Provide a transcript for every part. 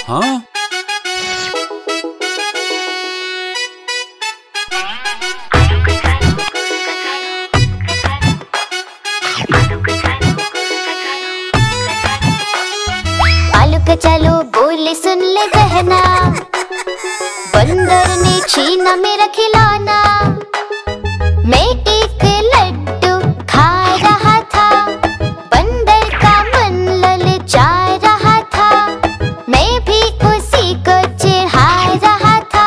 हाँ? आलू का चालू बोले सुन ले बहना, बंदर ने छीना मेरा खिलौना। मैं एक लड्डू खा रहा था, बंदर का मन ललचा रहा था। मैं भी उसी को चिढ़ा रहा था,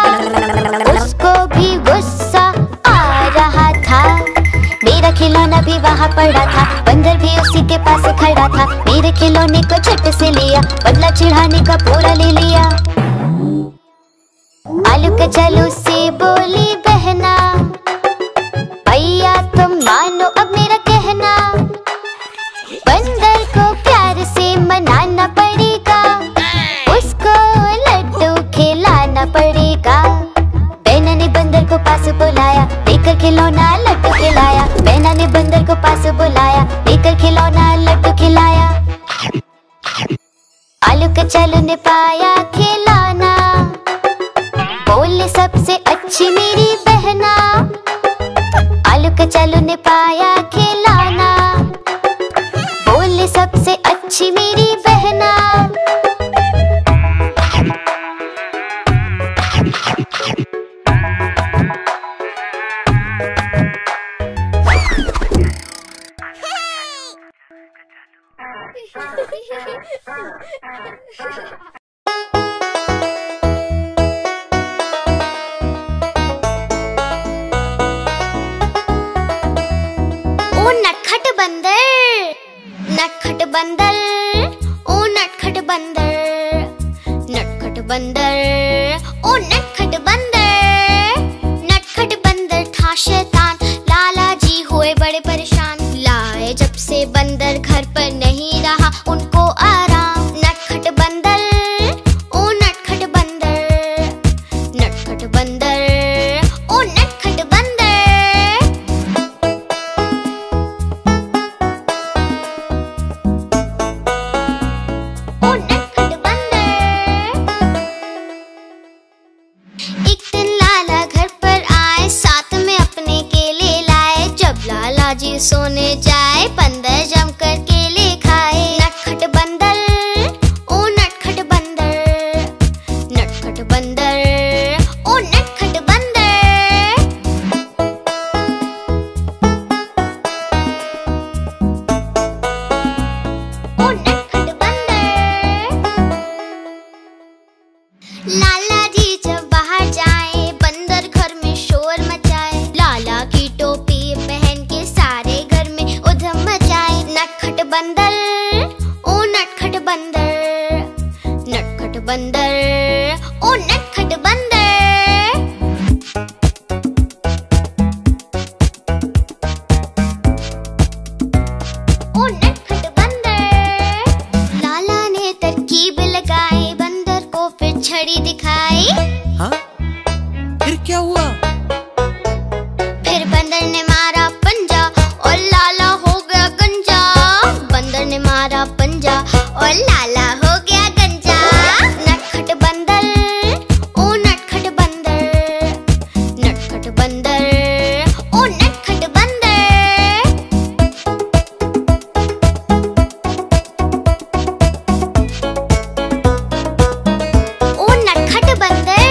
उसको भी गुस्सा आ रहा था। मेरा खिलौना भी वहाँ पड़ा था, बंदर भी उसी के पास खड़ा था। मेरे खिलौने को झट से लिया, बदला चिढ़ाने का पूरा ले लिया। आलू का चालू से बोली बहना, भैया तुम मानो अब मेरा कहना। बंदर को प्यार से मनाना पड़ेगा, उसको लड्डू खिलाना पड़ेगा। बहना ने बंदर को पास बुलाया, लेकर खिलौना लड्डू खिलाया। बहना ने बंदर को पास बुलाया, लेकर खिलौना लड्डू खिलाया। आलू का चालू ने पाया खिलौना, बोले सबसे अच्छी मेरी बहना। आलू का चालू ने पाया खिलौना, बोले सबसे अच्छी मेरी बहना। नटखट बंदर, ओ नटखट बंदर, नटखट बंदर, ओ नटखट बंदर। नटखट बंदर था शैतान, लाला जी हुए बड़े परेशान। लाए जब से बंदर घर पर नहीं रहा उनको आराम। नटखट बंदर, ओ नटखट बंदर, नटखट बंदर, ओ नटखट बंदर। एक दिन लाला घर पर आए, साथ में अपने केले लाए। जब लाला जी सोने जाए, बंदर जमकर केले खाए। नटखट बंदर, ओ नटखट बंदर, नटखट बंदर, ओ नटखट बंदर। ओ नटखट बंदर। लाला जी जब बाहर जाए, बंदर घर में शोर मचाए। लाला की टोपी पहन के सारे घर में उधम मचाए। नटखट बंदर, ओ नटखट बंदर, नटखट बंदर, ओ नटखट बंदर। ओ नटखट बंदर। लाला ने तरकीब लगाई, बंदर को फिर छड़ी दिखाई। हाँ? फिर क्या हुआ? फिर बंदर ने मारा पंजा और लाला हो गया गंजा। बंदर ने मारा पंजा और लाला हो गया गंजा। नटखट बंदर, ओ नटखट बंदर, नटखट बंदर, ओ नटखट बंदर। ओ नटखट बंदर।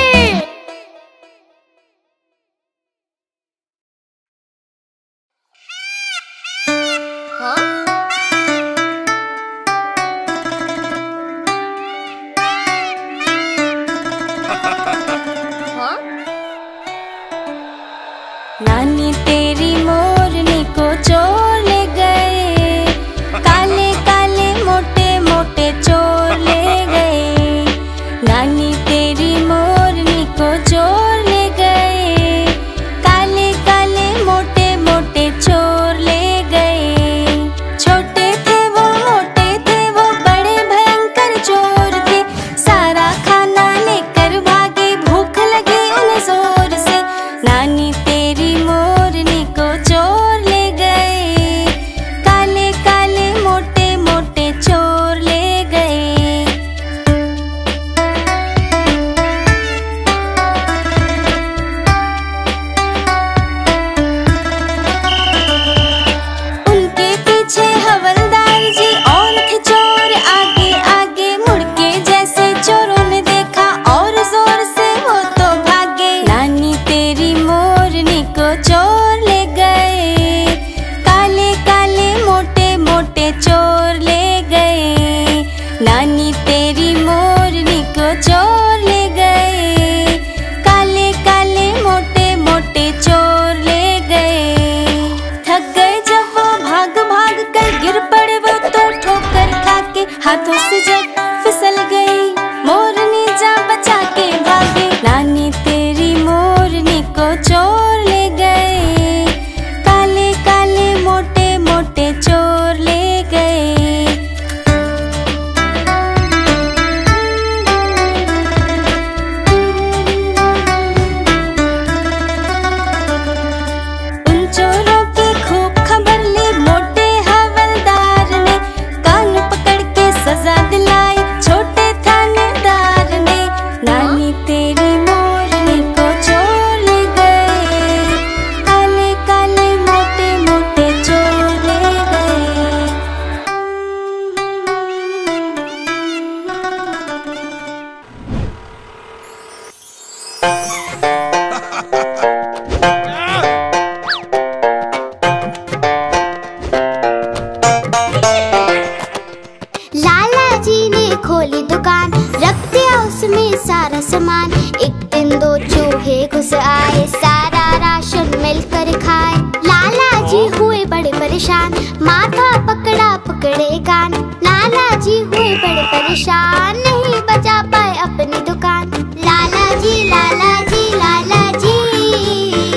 ने खोली दुकान, रख दिया उसमें सारा सामान। एक दिन दो चूहे घुस आए, सारा राशन मिलकर खाए। लाला जी हुए बड़े परेशान, माथा पकड़ा पकड़े कान। लाला जी हुए बड़े परेशान, नहीं बचा पाए अपनी दुकान। लाला जी लाला जी लाला जी,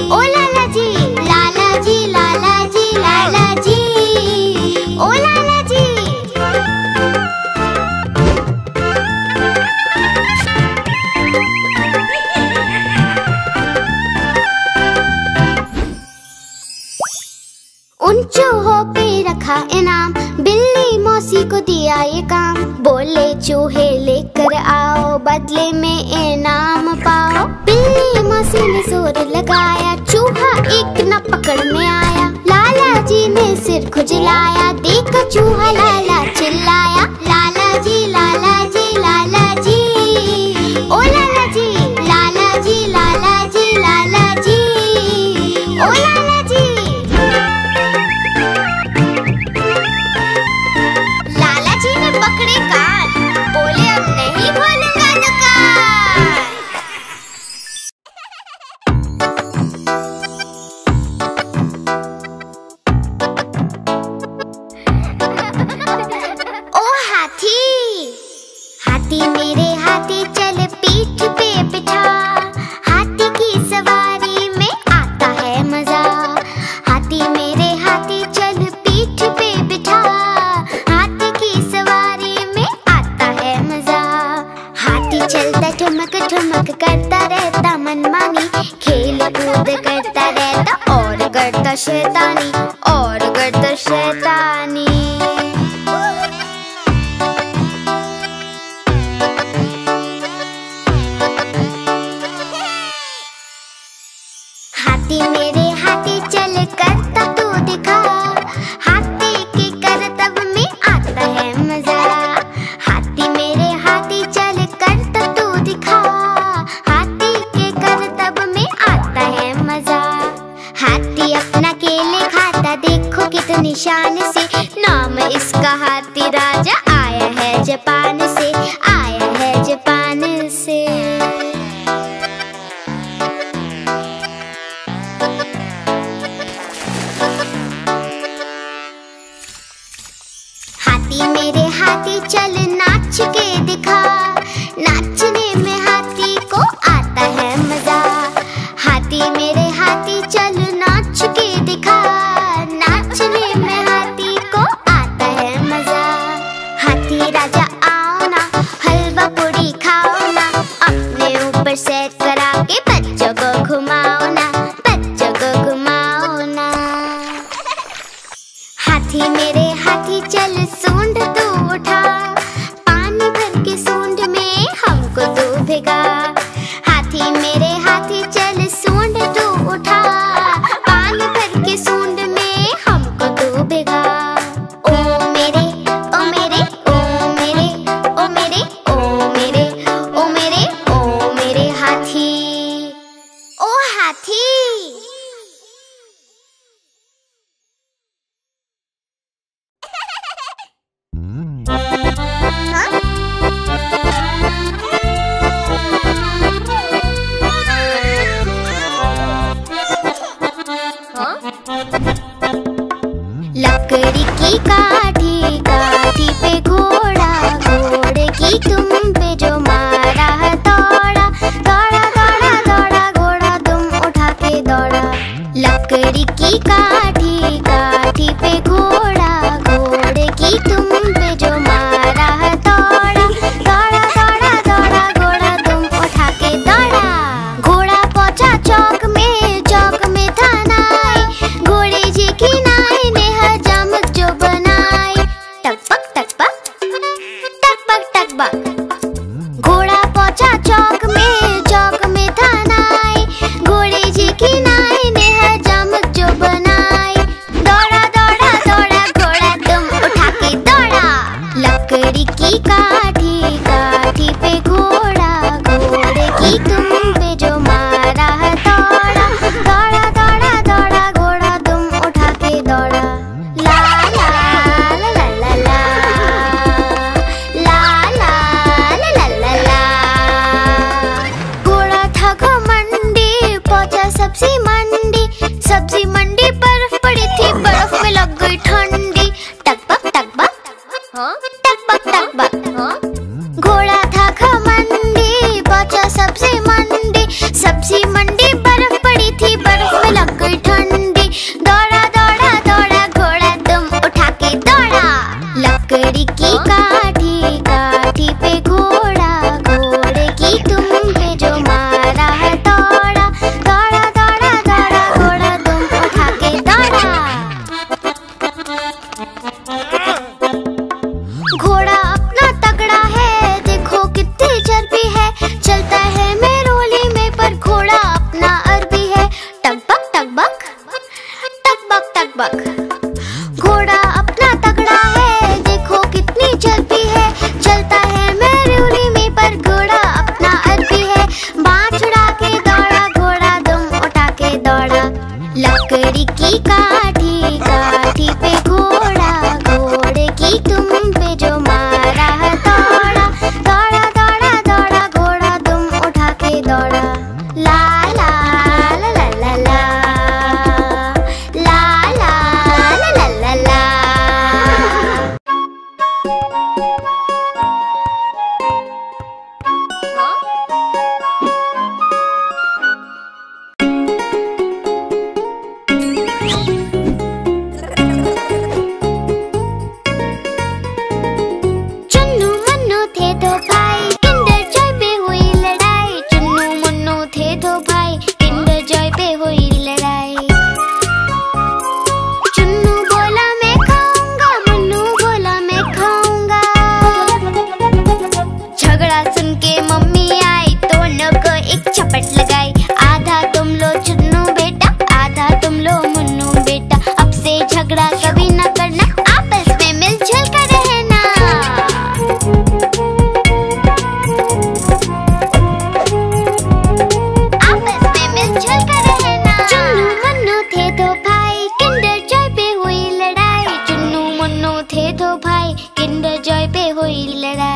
ओ लाला जी लाला जी लाला जी लाला जी, ओ लाला जी। उन चूहों पे रखा इनाम, बिल्ली मौसी को दिया ये काम। बोले चूहे लेकर आओ, बदले में इनाम पाओ। बिल्ली मौसी ने जोर लगाया, चूहा एक न पकड़ में आया। लाला जी ने सिर खुजलाया, देख चूहा लाला चिल्लाया। लाला जी लाला जी लाला जी, ओ लाला जी लाला जी लाला जी लाला जी, ओ लाला जी। लाला जी ने पकड़े कान, बोले अब नहीं खोलूंगा दुकान। ओ हाथी, हाथी मेरे हाथी चल पीठ पे बिठा। हाथी की सवारी में आता है मजा। हाथी मेरे हाथी चल पीठ पे बिठा। हाथी की सवारी में आता है मजा। हाथी चलता ठुमक ठुमक करता रहता मनमानी, खेल कूद करता रहता और करता शैतानी, और करता शैतानी। हाथी मेरे हाथी चल करता तू दिखा। हाथी के करतब में आता है मजा। हाथी मेरे हाथी चल करता तू दिखा। हाथी के करतब में आता है मजा। हाथी अपना केले खाता, देखो कितनी शान से। नाम इसका हाथी राजा, आया है जापान से, आया है जापान से। हाथी मेरे हाथी चल नाच के दिखा। नाचने में हाथी को आता है मजा। हाथी मेरे हाथी चल नाच के दिखा। नाचने में हाथी को आता है मजा। हाथी राजा आओ ना, हलवा पूरी खाओ ना। अपने ऊपर सेट करा के बच्चों को घुमाओ ना, बच्चों को घुमाओ ना। हाथी मेरे हाथी चल सूंड तू उठा। पानी भर के सूंड में हमको तू भिगा। हाथी मेरे हाथी चल सूंड तू उठा। पानी भर के सूंड में हमको तू भिगा। ओ मेरे ओ मेरे ओ मेरे ओ मेरे ओ मेरे ओ मेरे ओ मेरे हाथी, ओ हाथी। लकड़ी की काठी, काठी पे घोड़ा, घोड़े की तुम पे जो मारा है दौड़ा। दौड़ा दौड़ा दौड़ा घोड़ा तुम उठा के दौड़ा। लकड़ी की काठी, काठी पे घोड़ा, घोड़े की तुम पे जो मारा है दौड़ा। दौड़ा दौड़ा दौड़ा घोड़ा तुम उठा के दौड़ा। घोड़ा पहुंचा चौक में, चौक में था नाई। घोड़े जी की नाई ने हजामत जो बनाई। टकपक टकपक टकपक टकपक। घोड़ा पहुंचा चौक में, चौक में था नाई। घोड़े जी की नाई ने हजामत जो बनाई। दौड़ा दौड़ा दौड़ा घोड़ा तुम उठा के दौड़ा। लकड़ी की काठी, काठी पे घोड़ा, घोड़े की तुम पे जो मारा है दौड़ा। दौड़ा दौड़ा दौड़ा घोड़ा तुम उठा के दौड़ा। ला ला ला ला ला ला ला ला टक बक। घोड़ा था घमंडी, पहुंचा सब्जी मंडी। सब्जी मंडी बर्फ पड़ी थी, बर्फ में लग गई ठंडी। दौड़ा दौड़ा दौड़ा घोड़ा दुम उठा के दौड़ा। लकड़ी की काठी, काठी पे घोड़ा, घोड़े की दुम पे जो मारा है दौड़ा। दौड़ा दौड़ा दौड़ा घोड़ा दुम उठा के दौड़ा। घोड़ा अपना तगड़ा है, देखो कितनी चर्बी है। चलता है मेरोली में, पर घोड़ा अपना अरबी है। टकबक टकबक, टकबक टकबक। घोड़ा अपना तगड़ा है, देखो कितनी चर्बी है। चलता है मेरोली में, पर घोड़ा अपना अरबी है। बाँह छुड़ा के दौड़ा घोड़ा, दुम उठा के दौड़ा। लकड़ी की काठी, काठी पे घोड़ा, घोड़े की दुम पे जो मारा है दौड़ा। दौड़ा दौड़ा दौड़ा घोड़ा दुम उठा के दौड़ा। ला ला ला ला ला ला, ला ला ला ला ला ला। चुन्नू मुन्नू थे दो भाई, किंडर जॉय पे हुई लड़ाई। चुन्नू मुन्नू थे दो भाई, किंडर जॉय पे हुई लड़ाई। चुन्नू बोला मैं खाऊंगा, मुन्नू बोला मैं खाऊंगा। झगड़ा सुन के मम्मी आई, दोनों को एक चपट लगाई। आधा तुम लो चुन्नू बेटा, आधा तुम लो मुन्नू बेटा। अब से झगड़ा कभी न करना, आपस में मिलजुल कर रहना। आपस में मिलजुल कर रहना। चुन्नू मुन्नू थे दो भाई, किंडर जॉय पे हुई लड़ाई। चुन्नू मुन्नू थे दो भाई, किंडर जॉय पे हुई लड़ाई।